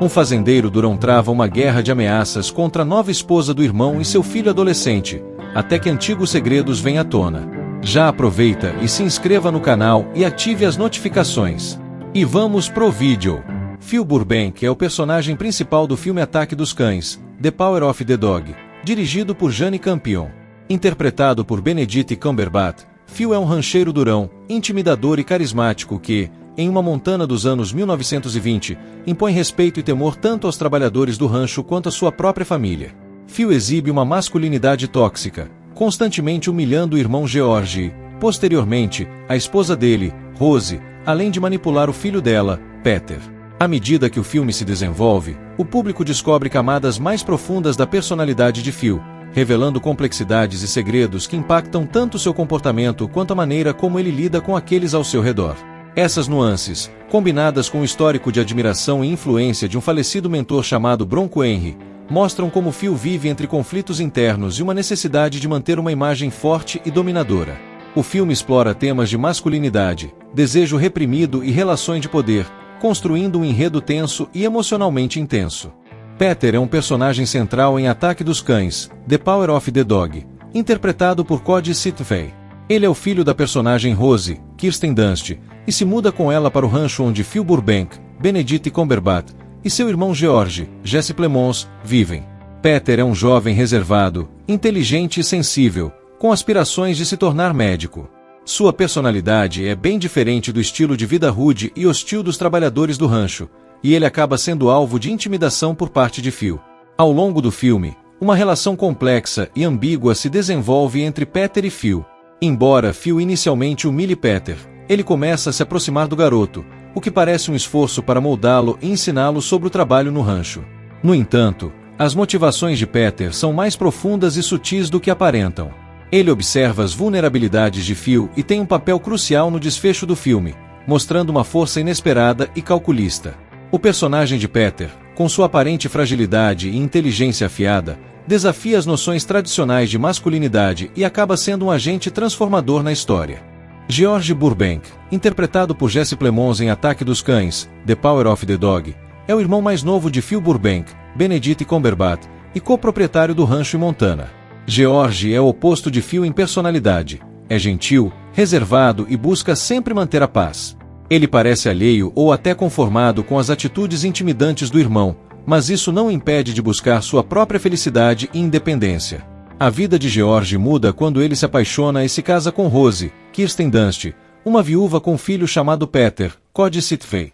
Um fazendeiro durão trava uma guerra de ameaças contra a nova esposa do irmão e seu filho adolescente, até que antigos segredos vêm à tona. Já aproveita e se inscreva no canal e ative as notificações. E vamos pro vídeo. Phil Burbank é o personagem principal do filme Ataque dos Cães, The Power of the Dog, dirigido por Jane Campion. Interpretado por Benedict Cumberbatch, Phil é um rancheiro durão, intimidador e carismático que, em uma Montana dos anos 1920, impõe respeito e temor tanto aos trabalhadores do rancho quanto à sua própria família. Phil exibe uma masculinidade tóxica, constantemente humilhando o irmão George e, posteriormente, a esposa dele, Rose, além de manipular o filho dela, Peter. À medida que o filme se desenvolve, o público descobre camadas mais profundas da personalidade de Phil, revelando complexidades e segredos que impactam tanto seu comportamento quanto a maneira como ele lida com aqueles ao seu redor. Essas nuances, combinadas com o histórico de admiração e influência de um falecido mentor chamado Bronco Henry, mostram como Phil vive entre conflitos internos e uma necessidade de manter uma imagem forte e dominadora. O filme explora temas de masculinidade, desejo reprimido e relações de poder, construindo um enredo tenso e emocionalmente intenso. Peter é um personagem central em Ataque dos Cães, The Power of the Dog, interpretado por Cody Sitwell. Ele é o filho da personagem Rose, Kirsten Dunst, e se muda com ela para o rancho onde Phil Burbank, Benedict Cumberbatch, e seu irmão George, Jesse Plemons, vivem. Peter é um jovem reservado, inteligente e sensível, com aspirações de se tornar médico. Sua personalidade é bem diferente do estilo de vida rude e hostil dos trabalhadores do rancho, e ele acaba sendo alvo de intimidação por parte de Phil. Ao longo do filme, uma relação complexa e ambígua se desenvolve entre Peter e Phil. Embora Phil inicialmente humilhe Peter, ele começa a se aproximar do garoto, o que parece um esforço para moldá-lo e ensiná-lo sobre o trabalho no rancho. No entanto, as motivações de Peter são mais profundas e sutis do que aparentam. Ele observa as vulnerabilidades de Phil e tem um papel crucial no desfecho do filme, mostrando uma força inesperada e calculista. O personagem de Peter, com sua aparente fragilidade e inteligência afiada, desafia as noções tradicionais de masculinidade e acaba sendo um agente transformador na história. George Burbank, interpretado por Jesse Plemons em Ataque dos Cães, The Power of the Dog, é o irmão mais novo de Phil Burbank, Benedict Cumberbatch, e coproprietário do rancho em Montana. George é o oposto de Phil em personalidade, é gentil, reservado e busca sempre manter a paz. Ele parece alheio ou até conformado com as atitudes intimidantes do irmão, mas isso não o impede de buscar sua própria felicidade e independência. A vida de George muda quando ele se apaixona e se casa com Rose, Kirsten Dunst, uma viúva com um filho chamado Peter, Cody Sitwell.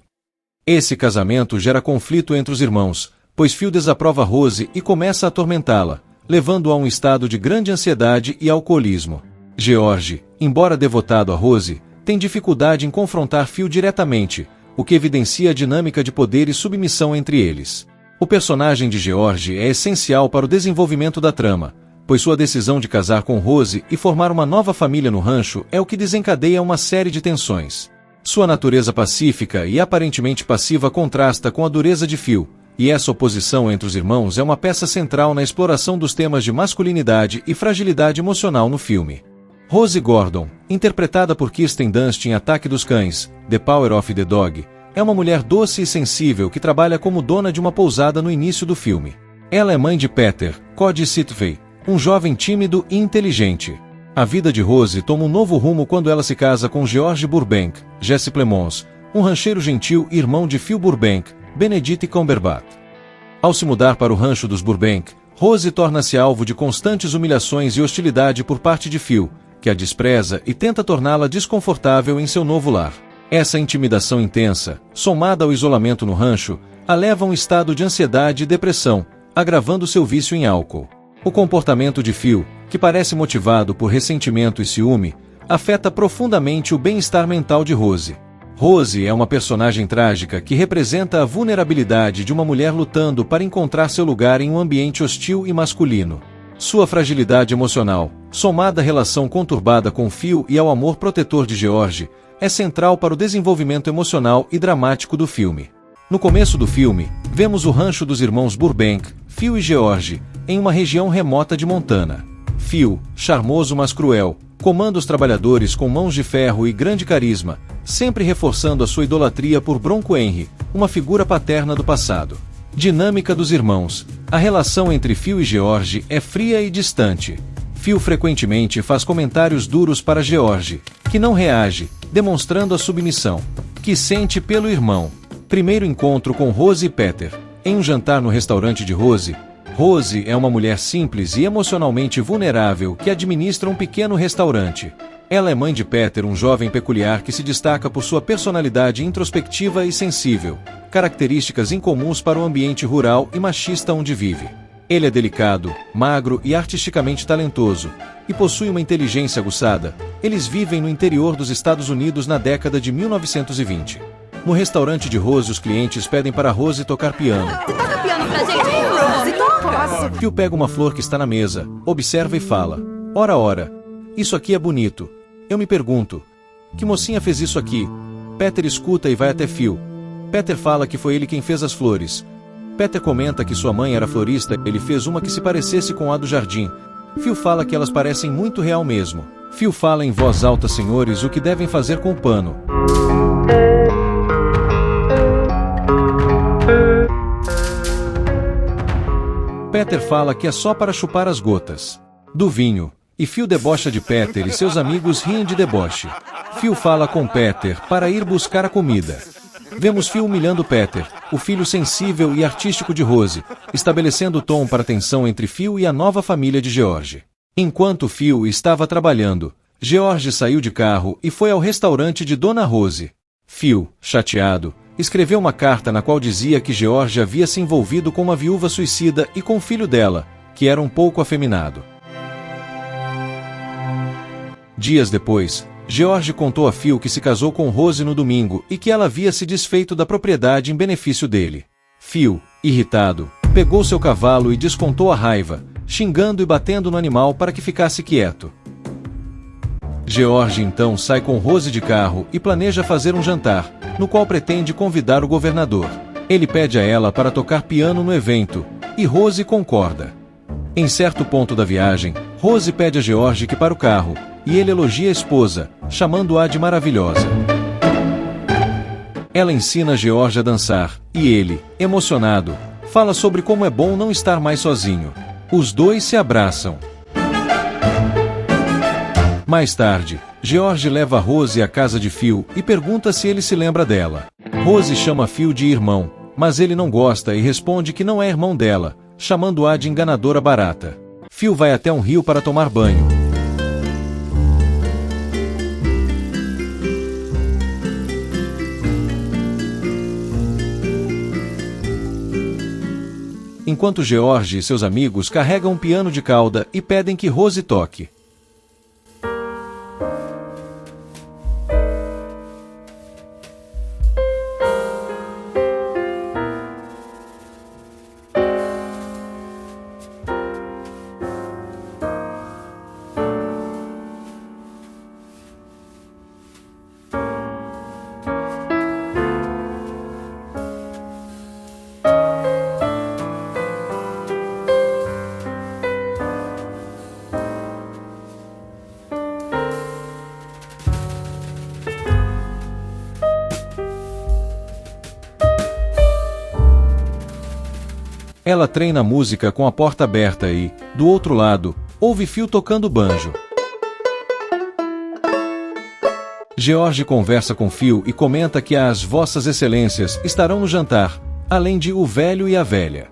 Esse casamento gera conflito entre os irmãos, pois Phil desaprova Rose e começa a atormentá-la, levando-a a um estado de grande ansiedade e alcoolismo. George, embora devotado a Rose, tem dificuldade em confrontar Phil diretamente, o que evidencia a dinâmica de poder e submissão entre eles. O personagem de George é essencial para o desenvolvimento da trama, pois sua decisão de casar com Rose e formar uma nova família no rancho é o que desencadeia uma série de tensões. Sua natureza pacífica e aparentemente passiva contrasta com a dureza de Phil, e essa oposição entre os irmãos é uma peça central na exploração dos temas de masculinidade e fragilidade emocional no filme. Rose Gordon, interpretada por Kirsten Dunst em Ataque dos Cães, The Power of the Dog, é uma mulher doce e sensível que trabalha como dona de uma pousada no início do filme. Ela é mãe de Peter, Cody Sitwell, um jovem tímido e inteligente. A vida de Rose toma um novo rumo quando ela se casa com George Burbank, Jesse Plemons, um rancheiro gentil e irmão de Phil Burbank, Benedict Cumberbatch. Ao se mudar para o rancho dos Burbank, Rose torna-se alvo de constantes humilhações e hostilidade por parte de Phil, que a despreza e tenta torná-la desconfortável em seu novo lar. Essa intimidação intensa, somada ao isolamento no rancho, a leva a um estado de ansiedade e depressão, agravando seu vício em álcool. O comportamento de Phil, que parece motivado por ressentimento e ciúme, afeta profundamente o bem-estar mental de Rose. Rose é uma personagem trágica que representa a vulnerabilidade de uma mulher lutando para encontrar seu lugar em um ambiente hostil e masculino. Sua fragilidade emocional, somada à relação conturbada com Phil e ao amor protetor de George, é central para o desenvolvimento emocional e dramático do filme. No começo do filme, vemos o rancho dos irmãos Burbank, Phil e George, em uma região remota de Montana. Phil, charmoso mas cruel, comanda os trabalhadores com mãos de ferro e grande carisma, sempre reforçando a sua idolatria por Bronco Henry, uma figura paterna do passado. Dinâmica dos irmãos. A relação entre Phil e George é fria e distante. Phil frequentemente faz comentários duros para George, que não reage, demonstrando a submissão que sente pelo irmão. Primeiro encontro com Rose e Peter. Em um jantar no restaurante de Rose, Rose é uma mulher simples e emocionalmente vulnerável que administra um pequeno restaurante. Ela é mãe de Peter, um jovem peculiar que se destaca por sua personalidade introspectiva e sensível, características incomuns para o ambiente rural e machista onde vive. Ele é delicado, magro e artisticamente talentoso, e possui uma inteligência aguçada. Eles vivem no interior dos Estados Unidos na década de 1920. No restaurante de Rose, os clientes pedem para Rose tocar piano. Toca piano pra gente, Rose, toca! Phil pega uma flor que está na mesa, observa e fala: Ora, ora, isso aqui é bonito. Eu me pergunto, que mocinha fez isso aqui? Peter escuta e vai até Phil. Peter fala que foi ele quem fez as flores. Peter comenta que sua mãe era florista, ele fez uma que se parecesse com a do jardim. Phil fala que elas parecem muito real mesmo. Phil fala em voz alta: senhores, o que devem fazer com o pano? Peter fala que é só para chupar as gotas do vinho. E Phil debocha de Peter e seus amigos riem de deboche. Phil fala com Peter para ir buscar a comida. Vemos Phil humilhando Peter, o filho sensível e artístico de Rose, estabelecendo o tom para a tensão entre Phil e a nova família de George. Enquanto Phil estava trabalhando, George saiu de carro e foi ao restaurante de Dona Rose. Phil, chateado, escreveu uma carta na qual dizia que George havia se envolvido com uma viúva suicida e com o filho dela, que era um pouco afeminado. Dias depois, George contou a Phil que se casou com Rose no domingo e que ela havia se desfeito da propriedade em benefício dele. Phil, irritado, pegou seu cavalo e descontou a raiva, xingando e batendo no animal para que ficasse quieto. George então sai com Rose de carro e planeja fazer um jantar, no qual pretende convidar o governador. Ele pede a ela para tocar piano no evento, e Rose concorda. Em certo ponto da viagem, Rose pede a George que pare o carro, e ele elogia a esposa, chamando-a de maravilhosa. Ela ensina George a dançar, e ele, emocionado, fala sobre como é bom não estar mais sozinho. Os dois se abraçam. Mais tarde, George leva Rose à casa de Phil e pergunta se ele se lembra dela. Rose chama Phil de irmão, mas ele não gosta e responde que não é irmão dela, chamando-a de enganadora barata. Phil vai até um rio para tomar banho. Enquanto George e seus amigos carregam um piano de cauda e pedem que Rose toque. Ela treina música com a porta aberta e, do outro lado, ouve Phil tocando banjo. George conversa com Phil e comenta que as Vossas Excelências estarão no jantar, além de o velho e a velha.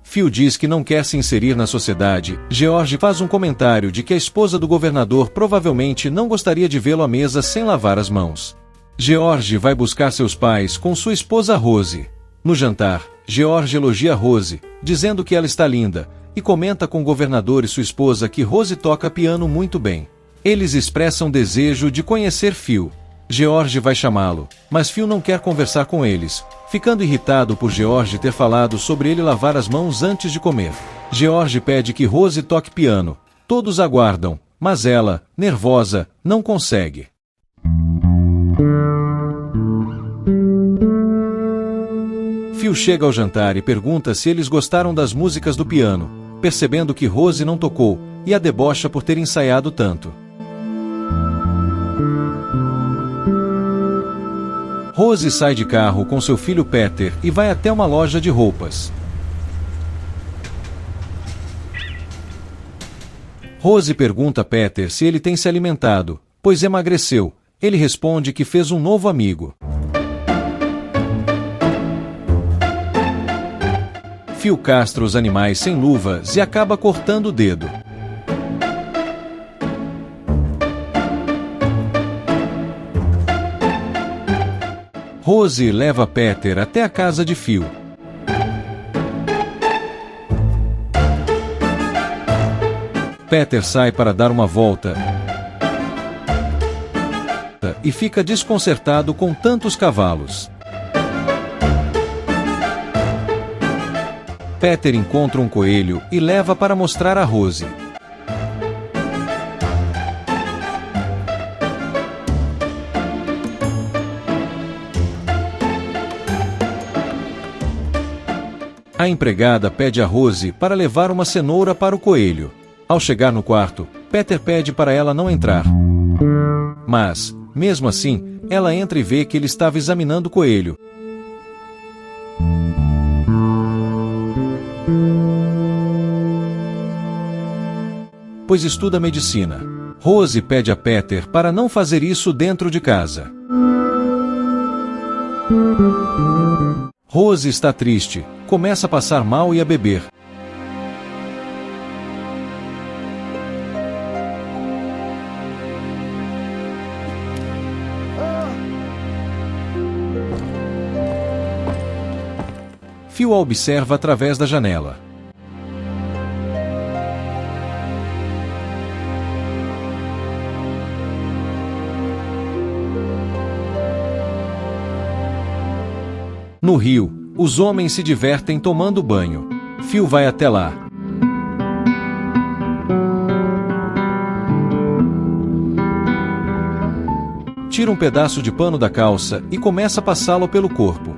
Phil diz que não quer se inserir na sociedade. George faz um comentário de que a esposa do governador provavelmente não gostaria de vê-lo à mesa sem lavar as mãos. George vai buscar seus pais com sua esposa Rose. No jantar, George elogia Rose, dizendo que ela está linda, e comenta com o governador e sua esposa que Rose toca piano muito bem. Eles expressam desejo de conhecer Phil. George vai chamá-lo, mas Phil não quer conversar com eles, ficando irritado por George ter falado sobre ele lavar as mãos antes de comer. George pede que Rose toque piano. Todos aguardam, mas ela, nervosa, não consegue. Phil chega ao jantar e pergunta se eles gostaram das músicas do piano, percebendo que Rose não tocou, e a debocha por ter ensaiado tanto. Rose sai de carro com seu filho Peter e vai até uma loja de roupas. Rose pergunta a Peter se ele tem se alimentado, pois emagreceu. Ele responde que fez um novo amigo. Phil castra os animais sem luvas e acaba cortando o dedo. Rose leva Peter até a casa de Phil. Peter sai para dar uma volta e fica desconcertado com tantos cavalos. Peter encontra um coelho e leva para mostrar a Rose. A empregada pede a Rose para levar uma cenoura para o coelho. Ao chegar no quarto, Peter pede para ela não entrar. Mas, mesmo assim, ela entra e vê que ele estava examinando o coelho. Pois estuda medicina. Rose pede a Peter para não fazer isso dentro de casa. Rose está triste, começa a passar mal e a beber. Phil a observa através da janela. No rio, os homens se divertem tomando banho. Phil vai até lá. Tira um pedaço de pano da calça e começa a passá-lo pelo corpo.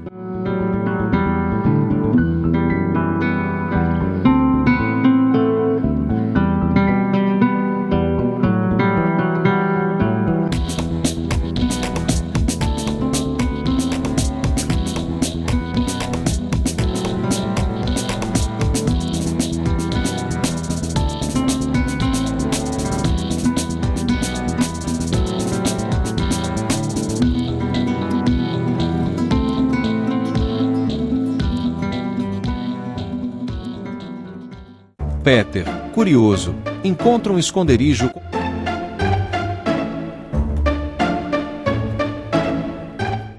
Peter, curioso, encontra um esconderijo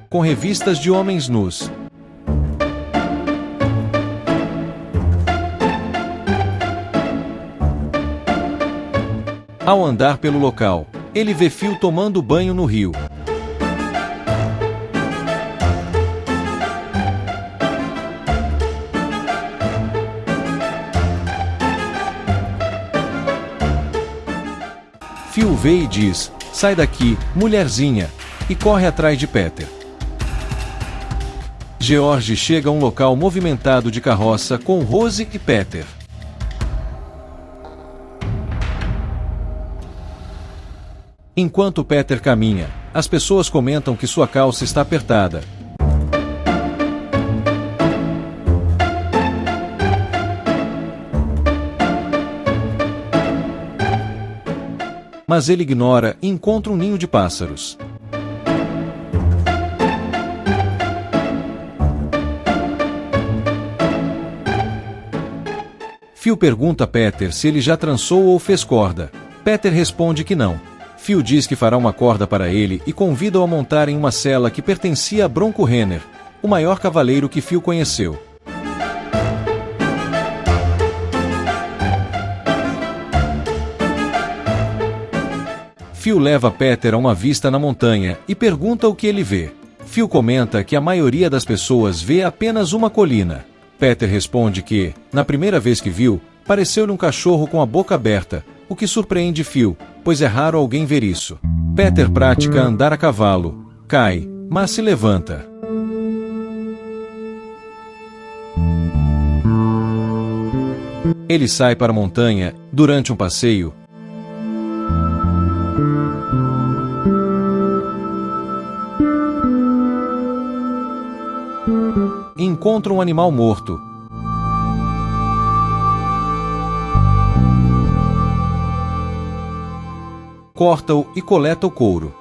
com revistas de homens nus. Ao andar pelo local, ele vê Phil tomando banho no rio. Phil vê e diz: "Sai daqui, mulherzinha", e corre atrás de Peter. George chega a um local movimentado de carroça com Rose e Peter. Enquanto Peter caminha, as pessoas comentam que sua calça está apertada. Mas ele ignora e encontra um ninho de pássaros. Phil pergunta a Peter se ele já trançou ou fez corda. Peter responde que não. Phil diz que fará uma corda para ele e convida-o a montar em uma sela que pertencia a Bronco Renner, o maior cavaleiro que Phil conheceu. Phil leva Peter a uma vista na montanha e pergunta o que ele vê. Phil comenta que a maioria das pessoas vê apenas uma colina. Peter responde que, na primeira vez que viu, pareceu-lhe um cachorro com a boca aberta, o que surpreende Phil, pois é raro alguém ver isso. Peter pratica andar a cavalo, cai, mas se levanta. Ele sai para a montanha, durante um passeio. encontra um animal morto. Corta-o e coleta o couro.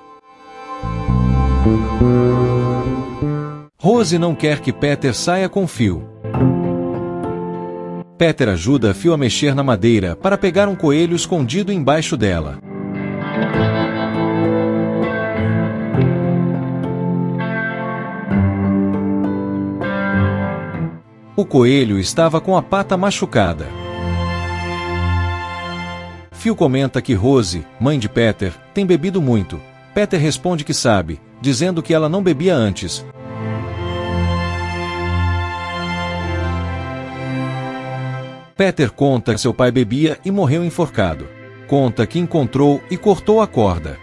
Rose não quer que Peter saia com Phil. Peter ajuda Phil a mexer na madeira para pegar um coelho escondido embaixo dela. O coelho estava com a pata machucada. Phil comenta que Rose, mãe de Peter, tem bebido muito. Peter responde que sabe, dizendo que ela não bebia antes. Peter conta que seu pai bebia e morreu enforcado. Conta que encontrou e cortou a corda.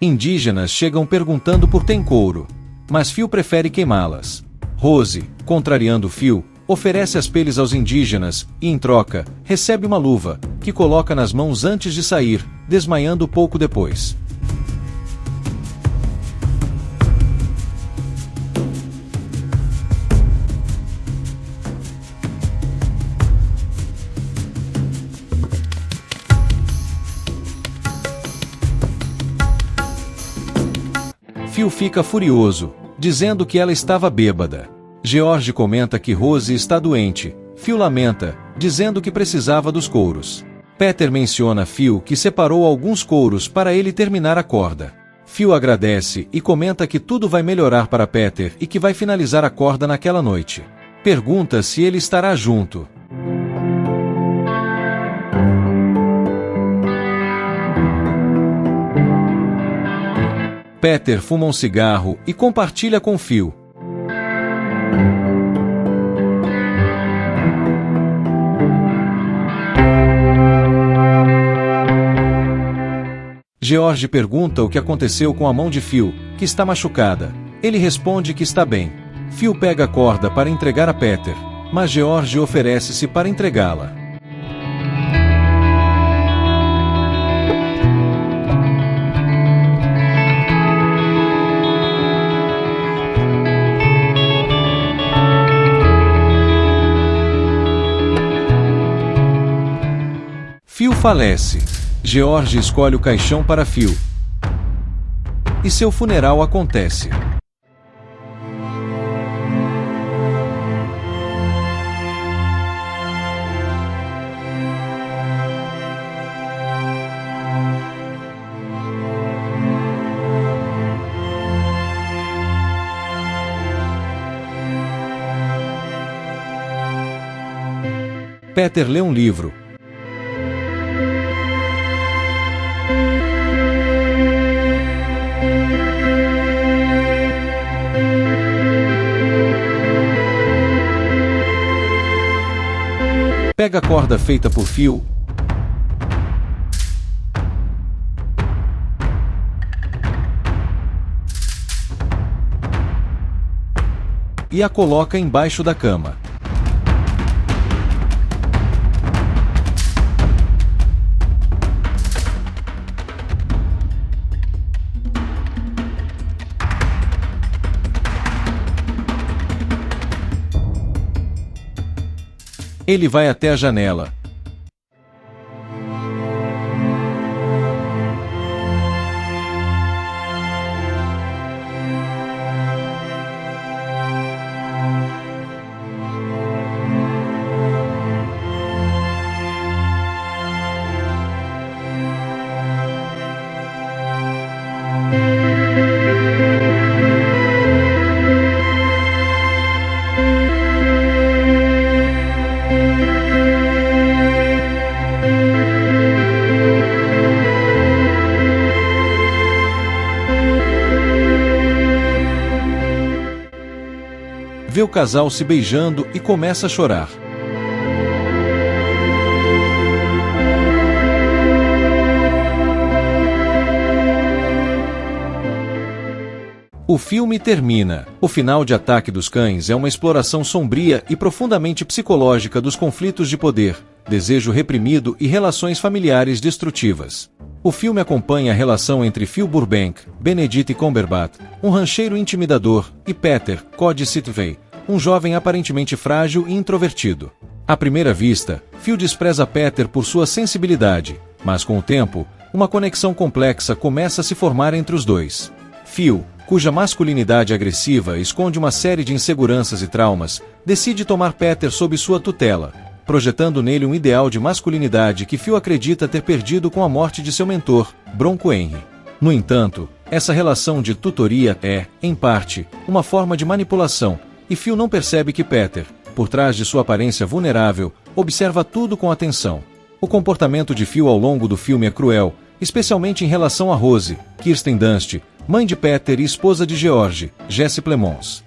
Indígenas chegam perguntando por tem couro, mas Phil prefere queimá-las. Rose, contrariando Phil, oferece as peles aos indígenas e, em troca, recebe uma luva, que coloca nas mãos antes de sair, desmaiando pouco depois. Phil fica furioso, dizendo que ela estava bêbada. George comenta que Rose está doente. Phil lamenta, dizendo que precisava dos couros. Peter menciona a Phil que separou alguns couros para ele terminar a corda. Phil agradece e comenta que tudo vai melhorar para Peter e que vai finalizar a corda naquela noite. Pergunta se ele estará junto. Peter fuma um cigarro e compartilha com Phil. George pergunta o que aconteceu com a mão de Phil, que está machucada. Ele responde que está bem. Phil pega a corda para entregar a Peter, mas George oferece-se para entregá-la. Phil falece. George escolhe o caixão para Phil. E seu funeral acontece. Peter lê um livro. Pega a corda feita por Phil e a coloca embaixo da cama. Ele vai até a janela. Vê o casal se beijando e começa a chorar. O filme termina. O final de Ataque dos Cães é uma exploração sombria e profundamente psicológica dos conflitos de poder, desejo reprimido e relações familiares destrutivas. O filme acompanha a relação entre Phil Burbank, Benedict Cumberbatch, um rancheiro intimidador, e Peter Cody Sitvey, um jovem aparentemente frágil e introvertido. À primeira vista, Phil despreza Peter por sua sensibilidade, mas com o tempo, uma conexão complexa começa a se formar entre os dois. Phil, cuja masculinidade agressiva esconde uma série de inseguranças e traumas, decide tomar Peter sob sua tutela, projetando nele um ideal de masculinidade que Phil acredita ter perdido com a morte de seu mentor, Bronco Henry. No entanto, essa relação de tutoria é, em parte, uma forma de manipulação, e Phil não percebe que Peter, por trás de sua aparência vulnerável, observa tudo com atenção. O comportamento de Phil ao longo do filme é cruel, especialmente em relação a Rose, Kirsten Dunst, mãe de Peter e esposa de George, Jesse Plemons.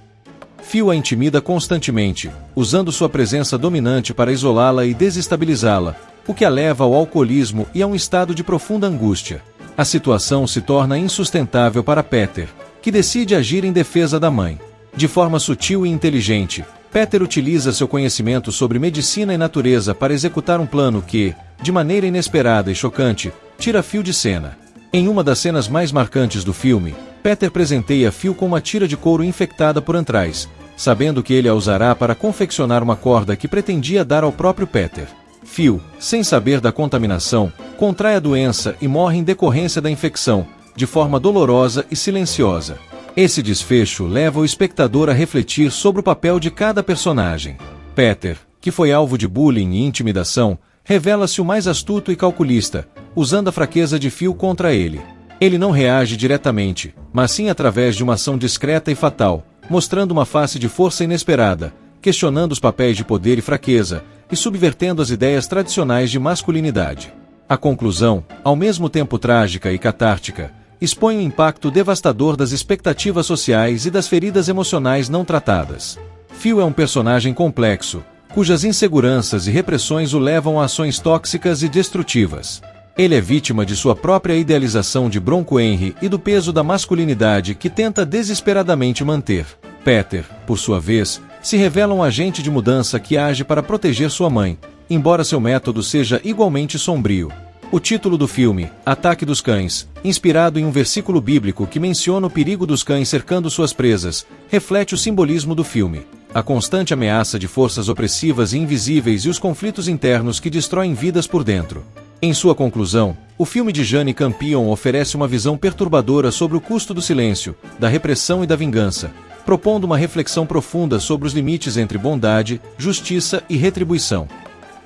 Phil a intimida constantemente, usando sua presença dominante para isolá-la e desestabilizá-la, o que a leva ao alcoolismo e a um estado de profunda angústia. A situação se torna insustentável para Peter, que decide agir em defesa da mãe. De forma sutil e inteligente, Peter utiliza seu conhecimento sobre medicina e natureza para executar um plano que, de maneira inesperada e chocante, tira Phil de cena. Em uma das cenas mais marcantes do filme, Peter presenteia Phil com uma tira de couro infectada por antraz, sabendo que ele a usará para confeccionar uma corda que pretendia dar ao próprio Peter. Phil, sem saber da contaminação, contrai a doença e morre em decorrência da infecção, de forma dolorosa e silenciosa. Esse desfecho leva o espectador a refletir sobre o papel de cada personagem. Peter, que foi alvo de bullying e intimidação, revela-se o mais astuto e calculista, usando a fraqueza de Phil contra ele. Ele não reage diretamente, mas sim através de uma ação discreta e fatal, mostrando uma face de força inesperada, questionando os papéis de poder e fraqueza, e subvertendo as ideias tradicionais de masculinidade. A conclusão, ao mesmo tempo trágica e catártica, expõe o impacto devastador das expectativas sociais e das feridas emocionais não tratadas. Phil é um personagem complexo, cujas inseguranças e repressões o levam a ações tóxicas e destrutivas. Ele é vítima de sua própria idealização de Bronco Henry e do peso da masculinidade que tenta desesperadamente manter. Peter, por sua vez, se revela um agente de mudança que age para proteger sua mãe, embora seu método seja igualmente sombrio. O título do filme, Ataque dos Cães, inspirado em um versículo bíblico que menciona o perigo dos cães cercando suas presas, reflete o simbolismo do filme. A constante ameaça de forças opressivas e invisíveis e os conflitos internos que destroem vidas por dentro. Em sua conclusão, o filme de Jane Campion oferece uma visão perturbadora sobre o custo do silêncio, da repressão e da vingança, propondo uma reflexão profunda sobre os limites entre bondade, justiça e retribuição.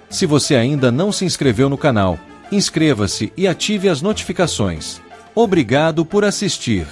Se você ainda não se inscreveu no canal, inscreva-se e ative as notificações. Obrigado por assistir.